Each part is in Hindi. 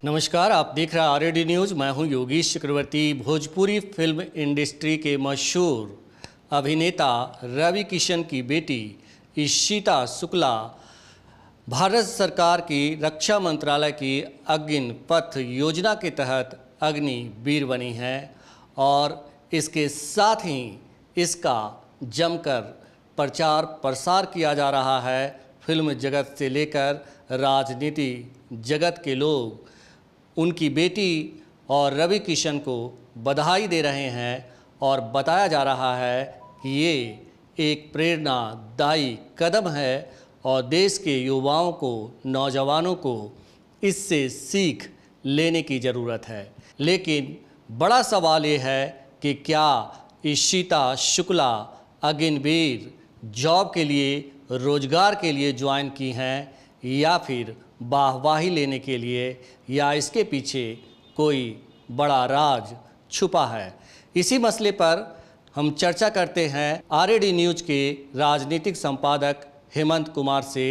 नमस्कार, आप देख रहे हैं आरएडी न्यूज़। मैं हूं योगेश चक्रवर्ती। भोजपुरी फिल्म इंडस्ट्री के मशहूर अभिनेता रवि किशन की बेटी इशिता शुक्ला भारत सरकार की रक्षा मंत्रालय की अग्निपथ योजना के तहत अग्निवीर बनी है और इसके साथ ही इसका जमकर प्रचार प्रसार किया जा रहा है। फिल्म जगत से लेकर राजनीति जगत के लोग उनकी बेटी और रवि किशन को बधाई दे रहे हैं और बताया जा रहा है कि ये एक प्रेरणादायी कदम है और देश के युवाओं को, नौजवानों को इससे सीख लेने की ज़रूरत है। लेकिन बड़ा सवाल ये है कि क्या इशिता शुक्ला अग्निवीर जॉब के लिए, रोजगार के लिए ज्वाइन की हैं या फिर वाहवाही लेने के लिए, या इसके पीछे कोई बड़ा राज छुपा है। इसी मसले पर हम चर्चा करते हैं आरएडी न्यूज़ के राजनीतिक संपादक हेमंत कुमार से।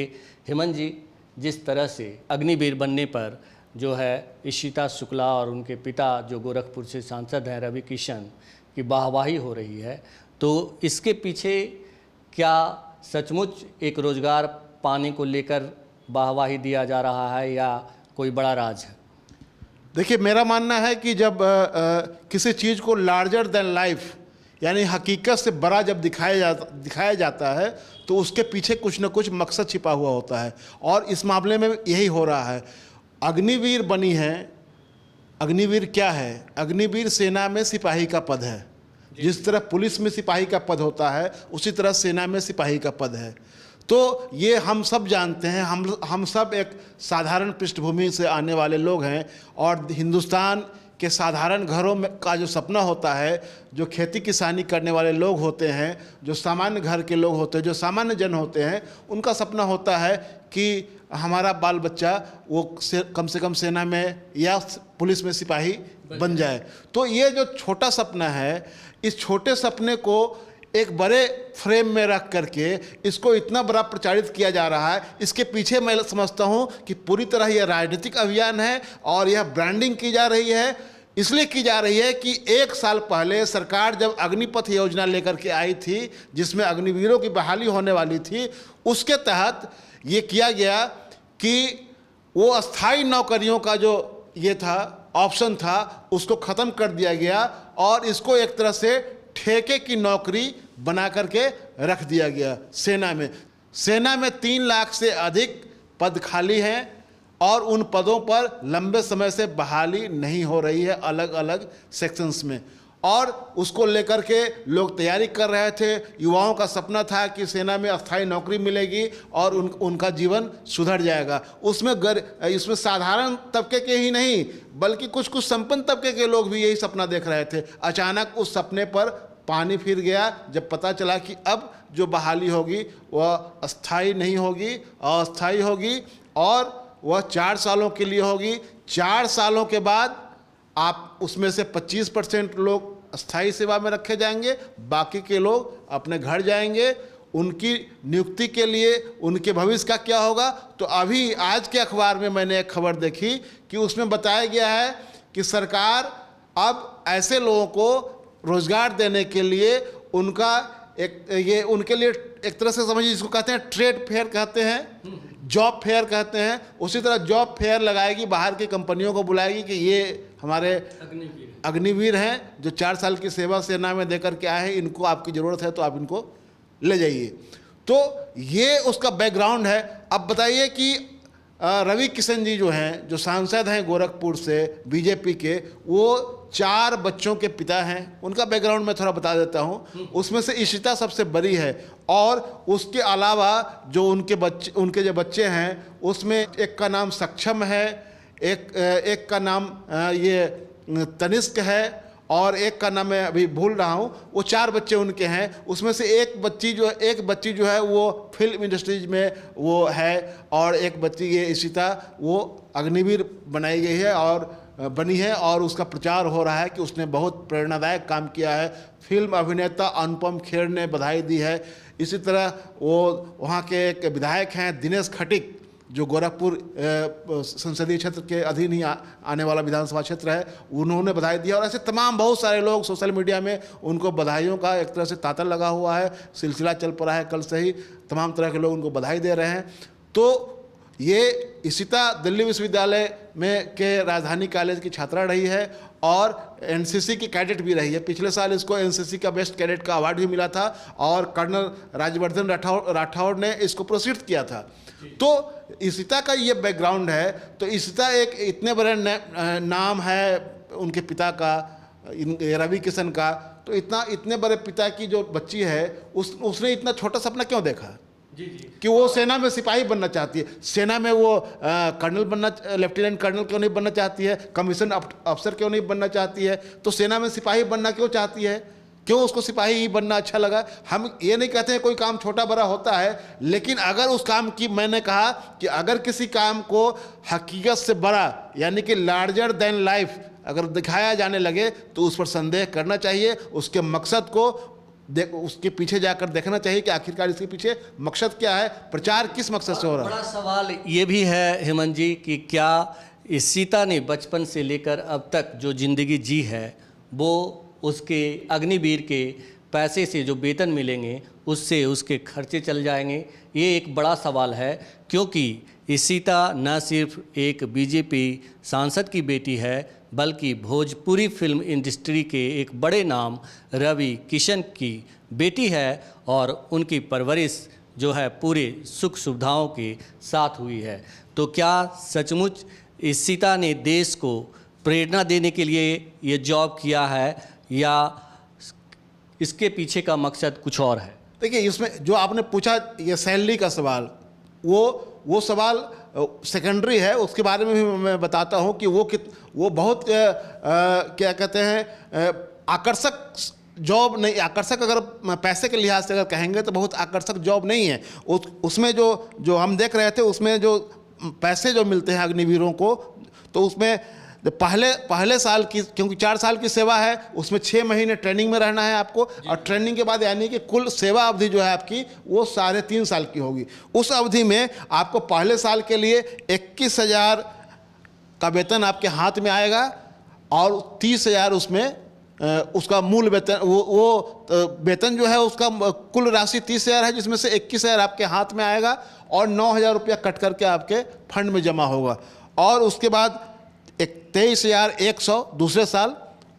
हेमंत जी, जिस तरह से अग्निवीर बनने पर जो है इशिता शुक्ला और उनके पिता जो गोरखपुर से सांसद हैं रवि किशन की वाहवाही हो रही है, तो इसके पीछे क्या सचमुच एक रोज़गार पाने को लेकर वाहवाही दिया जा रहा है या कोई बड़ा राज है? देखिए, मेरा मानना है कि जब किसी चीज़ को लार्जर देन लाइफ यानी हकीकत से बड़ा जब दिखाया जाता है तो उसके पीछे कुछ न कुछ मकसद छिपा हुआ होता है, और इस मामले में यही हो रहा है। अग्निवीर बनी है। अग्निवीर क्या है? अग्निवीर सेना में सिपाही का पद है। जिस तरह पुलिस में सिपाही का पद होता है, उसी तरह सेना में सिपाही का पद है। तो ये हम सब जानते हैं। हम सब एक साधारण पृष्ठभूमि से आने वाले लोग हैं, और हिंदुस्तान के साधारण घरों में का जो सपना होता है, जो खेती किसानी करने वाले लोग होते हैं, जो सामान्य घर के लोग होते हैं, जो सामान्य जन होते हैं, उनका सपना होता है कि हमारा बाल बच्चा वो कम से कम सेना में या पुलिस में सिपाही बन जाए। तो ये जो छोटा सपना है, इस छोटे सपने को एक बड़े फ्रेम में रख करके इसको इतना बड़ा प्रचारित किया जा रहा है। इसके पीछे मैं समझता हूँ कि पूरी तरह यह राजनीतिक अभियान है, और यह ब्रांडिंग की जा रही है। इसलिए की जा रही है कि 1 साल पहले सरकार जब अग्निपथ योजना लेकर के आई थी, जिसमें अग्निवीरों की बहाली होने वाली थी, उसके तहत ये किया गया कि वो अस्थाई नौकरियों का जो ये था ऑप्शन था, उसको ख़त्म कर दिया गया और इसको एक तरह से ठेके की नौकरी बना करके रख दिया गया। सेना में 3 लाख से अधिक पद खाली हैं, और उन पदों पर लंबे समय से बहाली नहीं हो रही है अलग अलग सेक्शंस में, और उसको लेकर के लोग तैयारी कर रहे थे। युवाओं का सपना था कि सेना में अस्थायी नौकरी मिलेगी और उनका जीवन सुधर जाएगा। इसमें साधारण तबके के ही नहीं, बल्कि कुछ संपन्न तबके के लोग भी यही सपना देख रहे थे। अचानक उस सपने पर पानी फिर गया जब पता चला कि अब जो बहाली होगी वह अस्थाई नहीं होगी, अस्थाई होगी, और वह 4 सालों के लिए होगी। 4 सालों के बाद आप उसमें से 25% लोग अस्थाई सेवा में रखे जाएंगे, बाकी के लोग अपने घर जाएंगे। उनकी नियुक्ति के लिए उनके भविष्य का क्या होगा? तो अभी आज के अखबार में मैंने एक खबर देखी कि उसमें बताया गया है कि सरकार अब ऐसे लोगों को रोजगार देने के लिए उनके लिए एक तरह से समझिए, जिसको कहते हैं ट्रेड फेयर कहते हैं, जॉब फेयर कहते हैं, उसी तरह जॉब फेयर लगाएगी, बाहर की कंपनियों को बुलाएगी कि ये हमारे अग्निवीर हैं जो 4 साल की सेवा सेना में देकर के आए हैं, इनको आपकी ज़रूरत है तो आप इनको ले जाइए। तो ये उसका बैकग्राउंड है। अब बताइए कि रवि किशन जी जो हैं, जो सांसद हैं गोरखपुर से बीजेपी के, वो 4 बच्चों के पिता हैं। उनका बैकग्राउंड मैं थोड़ा बता देता हूँ। उसमें से इशिता सबसे बड़ी है, और उसके अलावा जो उनके जो बच्चे हैं, उसमें एक का नाम सक्षम है, एक का नाम ये तनिष्क है, और एक का नाम मैं अभी भूल रहा हूँ। वो 4 बच्चे उनके हैं। उसमें से एक बच्ची जो है वो फिल्म इंडस्ट्रीज में वो है, और एक बच्ची ये इशिता वो अग्निवीर बनाई गई है और बनी है, और उसका प्रचार हो रहा है कि उसने बहुत प्रेरणादायक काम किया है। फिल्म अभिनेता अनुपम खेर ने बधाई दी है। इसी तरह वो वहाँ के एक विधायक हैं दिनेश खटीक, जो गोरखपुर संसदीय क्षेत्र के अधीन ही आने वाला विधानसभा क्षेत्र है, उन्होंने बधाई दिया। और ऐसे तमाम बहुत सारे लोग सोशल मीडिया में उनको बधाइयों का एक तरह से तांता लगा हुआ है, सिलसिला चल पड़ा है, कल से ही तमाम तरह के लोग उनको बधाई दे रहे हैं। तो ये इशिता दिल्ली विश्वविद्यालय में के राजधानी कॉलेज की छात्रा रही है और एनसीसी की कैडेट भी रही है। पिछले साल इसको एनसीसी का बेस्ट कैडेट का अवार्ड भी मिला था और कर्नल राज्यवर्धन राठौड़ ने इसको पुरस्कृत किया था। तो इशिता का ये बैकग्राउंड है। तो इशिता एक इतने बड़े नाम है उनके पिता का, रवि किशन का। तो इतने बड़े पिता की जो बच्ची है उसने इतना छोटा सपना क्यों देखा कि वो सेना में सिपाही बनना चाहती है, सेना में वो कर्नल बनना, लेफ्टिनेंट कर्नल क्यों नहीं बनना चाहती है, कमीशन अफसर क्यों नहीं बनना चाहती है, तो सेना में सिपाही बनना क्यों चाहती है, क्यों उसको सिपाही ही बनना अच्छा लगा। हम ये नहीं कहते हैं कोई काम छोटा बड़ा होता है, लेकिन अगर उस काम की, मैंने कहा कि अगर किसी काम को हकीकत से बड़ा यानी कि लार्जर देन लाइफ अगर दिखाया जाने लगे तो उस पर संदेह करना चाहिए, उसके मकसद को उसके पीछे जाकर देखना चाहिए कि आखिरकार इसके पीछे मकसद क्या है, प्रचार किस मकसद से हो रहा है। बड़ा सवाल ये भी है हेमंत जी कि क्या इशिता ने बचपन से लेकर अब तक जो ज़िंदगी जी है वो उसके अग्निवीर के पैसे से जो वेतन मिलेंगे उससे उसके खर्चे चल जाएंगे। ये एक बड़ा सवाल है, क्योंकि इशिता न सिर्फ एक बीजेपी सांसद की बेटी है बल्कि भोजपुरी फिल्म इंडस्ट्री के एक बड़े नाम रवि किशन की बेटी है और उनकी परवरिश जो है पूरे सुख सुविधाओं के साथ हुई है। तो क्या सचमुच इशिता ने देश को प्रेरणा देने के लिए ये जॉब किया है या इसके पीछे का मकसद कुछ और है? देखिए, इसमें जो आपने पूछा ये सैलरी का सवाल, वो सवाल सेकेंडरी है। उसके बारे में भी मैं बताता हूँ कि वो बहुत क्या कहते हैं आकर्षक जॉब नहीं, आकर्षक अगर पैसे के लिहाज से अगर कहेंगे तो बहुत आकर्षक जॉब नहीं है। उसमें जो हम देख रहे थे उसमें जो पैसे जो मिलते हैं अग्निवीरों को, तो उसमें पहले साल की, क्योंकि 4 साल की सेवा है, उसमें 6 महीने ट्रेनिंग में रहना है आपको, और ट्रेनिंग के बाद यानी कि कुल सेवा अवधि जो है आपकी वो 3.5 साल की होगी। उस अवधि में आपको पहले साल के लिए 21,000 का वेतन आपके हाथ में आएगा और 30,000 उसमें उसका मूल वेतन, वो वेतन जो है उसका कुल राशि 30,000 है, जिसमें से 21,000 आपके हाथ में आएगा और 9,000 रुपया कट करके आपके फंड में जमा होगा। और उसके बाद 23,100 दूसरे साल,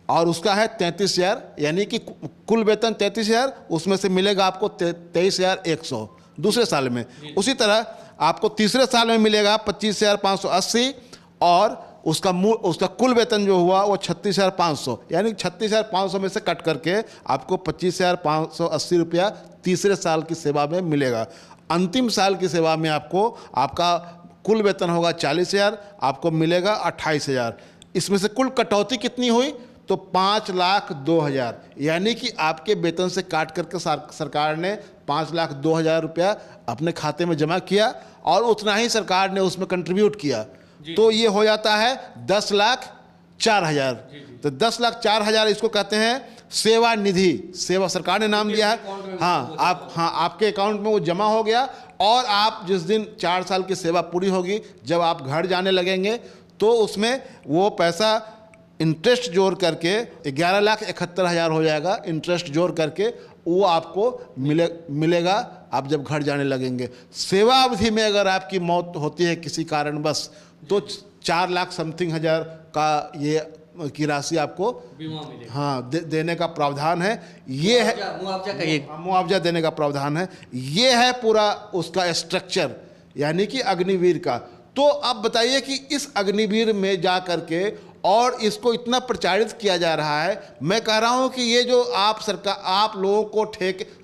और उसका है 33,000, यानी कि कुल वेतन 33,000, उसमें से मिलेगा आपको 23,100 दूसरे साल में। उसी तरह आपको तीसरे साल में मिलेगा 25,580 और उसका कुल वेतन जो हुआ वो 36,500, यानी 36,500 में से कट करके आपको 25,580 रुपया तीसरे साल की सेवा में मिलेगा। अंतिम साल की सेवा में आपका कुल वेतन होगा 40,000, आपको मिलेगा 28,000। इसमें से कुल कटौती कितनी हुई तो 5,02,000, यानी कि आपके वेतन से काट करके सरकार ने 5,02,000 रुपया अपने खाते में जमा किया और उतना ही सरकार ने उसमें कंट्रीब्यूट किया। तो ये हो जाता है 10,04,000। तो 10,04,000 इसको कहते हैं सेवा निधि, सेवा सरकार ने नाम दिया है। आपके अकाउंट में वो जमा हो गया और आप जिस दिन 4 साल की सेवा पूरी होगी, जब आप घर जाने लगेंगे तो उसमें वो पैसा इंटरेस्ट जोड़ करके 11,71,000 हो जाएगा। इंटरेस्ट जोड़ करके वो आपको मिलेगा आप जब घर जाने लगेंगे। सेवा अवधि में अगर आपकी मौत होती है किसी कारणवश तो 4 लाख समथिंग हज़ार का ये की राशि आपको देने का प्रावधान है। ये है मुआवजा देने का प्रावधान है। ये है पूरा उसका स्ट्रक्चर, यानी कि अग्निवीर का। तो अब बताइए कि इस अग्निवीर में जा करके और इसको इतना प्रचारित किया जा रहा है। मैं कह रहा हूं कि ये जो आप लोगों को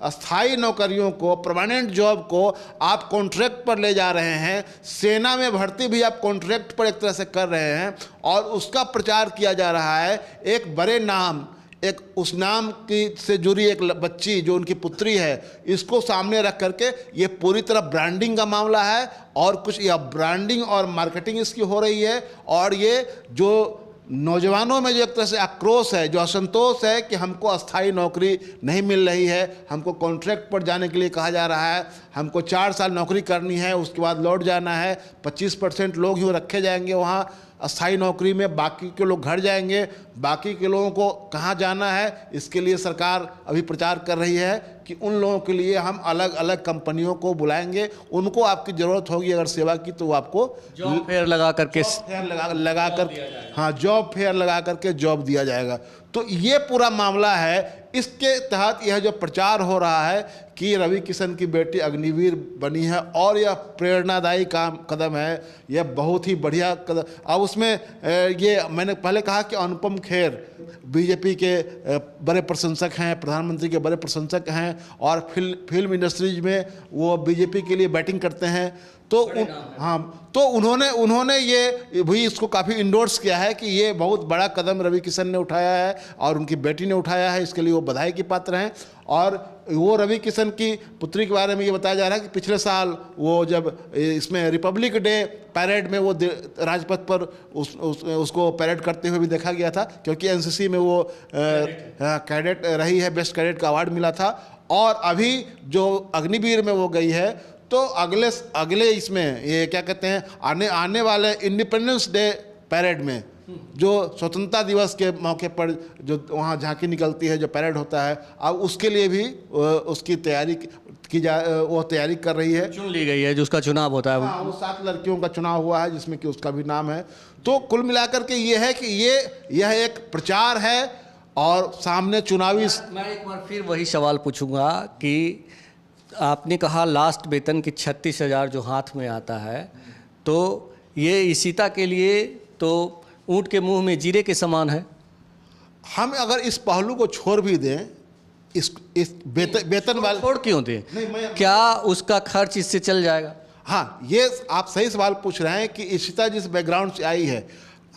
अस्थाई नौकरियों को, परमानेंट जॉब को आप कॉन्ट्रैक्ट पर ले जा रहे हैं, सेना में भर्ती भी आप कॉन्ट्रैक्ट पर एक तरह से कर रहे हैं और उसका प्रचार किया जा रहा है। एक बड़े नाम, एक उस नाम की से जुड़ी एक बच्ची जो उनकी पुत्री है, इसको सामने रख करके ये पूरी तरह ब्रांडिंग का मामला है और कुछ यह ब्रांडिंग और मार्केटिंग इसकी हो रही है। और ये जो नौजवानों में जो एक तरह से आक्रोश है, जो असंतोष है कि हमको अस्थाई नौकरी नहीं मिल रही है, हमको कॉन्ट्रैक्ट पर जाने के लिए कहा जा रहा है, हमको 4 साल नौकरी करनी है, उसके बाद लौट जाना है, 25% लोग ही रखे जाएंगे वहाँ अस्थाई नौकरी में, बाकी के लोग घर जाएंगे, बाकी के लोगों को कहाँ जाना है, इसके लिए सरकार अभी प्रचार कर रही है कि उन लोगों के लिए हम अलग अलग कंपनियों को बुलाएंगे, उनको आपकी ज़रूरत होगी अगर सेवा की तो वो आपको जॉब फेयर लगा करके लगा कर हाँ जॉब फेयर लगा करके जॉब दिया जाएगा। तो ये पूरा मामला है। इसके तहत यह जो प्रचार हो रहा है कि रवि किशन की बेटी अग्निवीर बनी है और यह प्रेरणादायी कदम है, यह बहुत ही बढ़िया कदम। अब उसमें ये मैंने पहले कहा कि अनुपम खेर बीजेपी के बड़े प्रशंसक हैं, प्रधानमंत्री के बड़े प्रशंसक हैं और फिल्म इंडस्ट्रीज में वो बीजेपी के लिए बैटिंग करते हैं। तो तो उन्होंने ये भी इसको काफ़ी इंडोर्स किया है कि ये बहुत बड़ा कदम रवि किशन ने उठाया है और उनकी बेटी ने उठाया है, इसके लिए वो बधाई के पात्र हैं। और वो रवि किशन की पुत्री के बारे में ये बताया जा रहा है कि पिछले साल वो जब इसमें रिपब्लिक डे पैरेड में वो राजपथ पर उसको पैरेड करते हुए भी देखा गया था, क्योंकि एनसीसी में वो कैडेट रही है, बेस्ट कैडेट का अवार्ड मिला था। और अभी जो अग्निवीर में वो गई है तो अगले इसमें ये क्या कहते हैं आने वाले इंडिपेंडेंस डे पैरेड में जो स्वतंत्रता दिवस के मौके पर जो वहाँ झांकी निकलती है, जो पैरेड होता है, अब उसके लिए भी उसकी तैयारी वो तैयारी कर रही है। चुन ली गई है, जो उसका चुनाव होता है। हाँ, वो 7 लड़कियों का चुनाव हुआ है जिसमें कि उसका भी नाम है। तो कुल मिलाकर के ये है कि यह एक प्रचार है और सामने चुनावी। मैं एक बार फिर वही सवाल पूछूंगा कि आपने कहा लास्ट वेतन की 36,000 जो हाथ में आता है, तो ये इशिता के लिए तो ऊँट के मुंह में जीरे के समान है। हम अगर इस पहलू को छोड़ भी दें, इस वेतन वाले छोड़ क्यों दें? क्या उसका खर्च इससे चल जाएगा? हाँ, ये आप सही सवाल पूछ रहे हैं कि इशिता जिस बैकग्राउंड से आई है,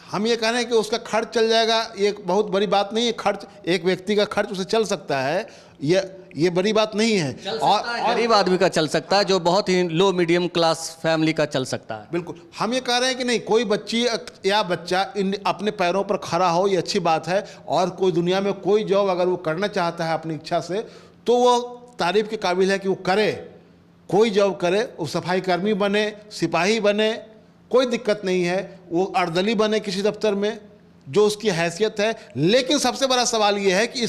हम ये कह रहे हैं कि उसका खर्च चल जाएगा, ये बहुत बड़ी बात नहीं है। खर्च एक व्यक्ति का खर्च उसे चल सकता है, ये बड़ी बात नहीं है। और गरीब आदमी का चल सकता है, जो बहुत ही लो मीडियम क्लास फैमिली का चल सकता है। बिल्कुल, हम ये कह रहे हैं कि नहीं, कोई बच्ची या बच्चा अपने पैरों पर खड़ा हो, ये अच्छी बात है। और कोई दुनिया में कोई जॉब अगर वो करना चाहता है अपनी इच्छा से, तो वो तारीफ के काबिल है कि वो करे, कोई जॉब करे, वो सफाई कर्मी बने, सिपाही बने, कोई दिक्कत नहीं है, वो अर्दली बने किसी दफ्तर में, जो उसकी हैसियत है। लेकिन सबसे बड़ा सवाल ये है कि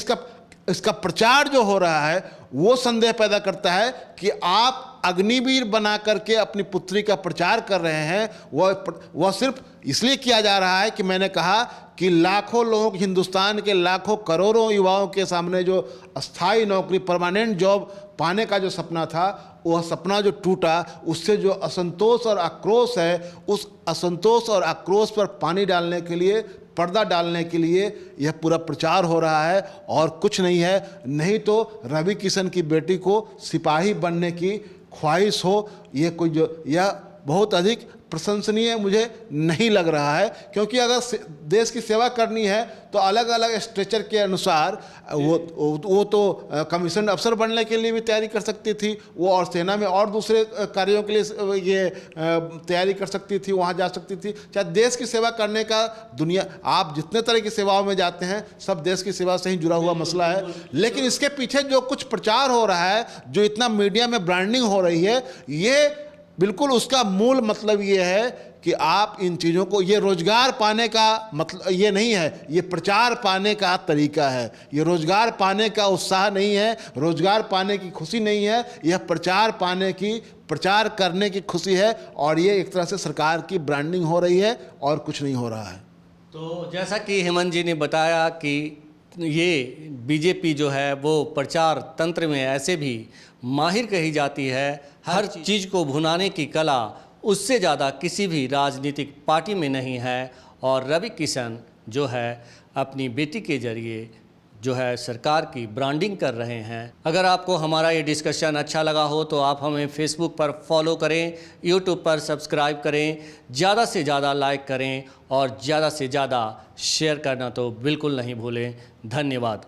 इसका प्रचार जो हो रहा है वो संदेह पैदा करता है कि आप अग्निवीर बना करके अपनी पुत्री का प्रचार कर रहे हैं। वह सिर्फ इसलिए किया जा रहा है कि मैंने कहा कि लाखों लोग, हिंदुस्तान के लाखों करोड़ों युवाओं के सामने जो अस्थाई नौकरी, परमानेंट जॉब पाने का जो सपना था, वह सपना जो टूटा, उससे जो असंतोष और आक्रोश है, उस असंतोष और आक्रोश पर पानी डालने के लिए, पर्दा डालने के लिए यह पूरा प्रचार हो रहा है और कुछ नहीं है। नहीं तो रवि किशन की बेटी को सिपाही बनने की ख्वाहिश हो, यह बहुत अधिक प्रशंसनीय मुझे नहीं लग रहा है। क्योंकि अगर देश की सेवा करनी है तो अलग अलग स्ट्रेचर के अनुसार वो तो कमीशन अफसर बनने के लिए भी तैयारी कर सकती थी वो, और सेना में और दूसरे कार्यों के लिए ये तैयारी कर सकती थी, वहाँ जा सकती थी। चाहे देश की सेवा करने का, दुनिया आप जितने तरह की सेवाओं में जाते हैं सब देश की सेवा से ही जुड़ा हुआ मसला है। लेकिन इसके पीछे जो कुछ प्रचार हो रहा है, जो इतना मीडिया में ब्रांडिंग हो रही है, ये बिल्कुल उसका मूल मतलब ये है कि आप इन चीज़ों को, ये रोजगार पाने का मतलब ये नहीं है, ये प्रचार पाने का तरीका है। ये रोजगार पाने का उत्साह नहीं है, रोजगार पाने की खुशी नहीं है, यह प्रचार करने की खुशी है। और ये एक तरह से सरकार की ब्रांडिंग हो रही है और कुछ नहीं हो रहा है। तो जैसा कि हेमंत जी ने बताया कि ये बीजेपी जो है वो प्रचार तंत्र में ऐसे भी माहिर कही जाती है, हर चीज़ को भुनाने की कला उससे ज़्यादा किसी भी राजनीतिक पार्टी में नहीं है। और रवि किशन जो है अपनी बेटी के जरिए जो है सरकार की ब्रांडिंग कर रहे हैं। अगर आपको हमारा ये डिस्कशन अच्छा लगा हो तो आप हमें फेसबुक पर फॉलो करें, यूट्यूब पर सब्सक्राइब करें, ज़्यादा से ज़्यादा लाइक करें और ज़्यादा से ज़्यादा शेयर करना तो बिल्कुल नहीं भूलें। धन्यवाद।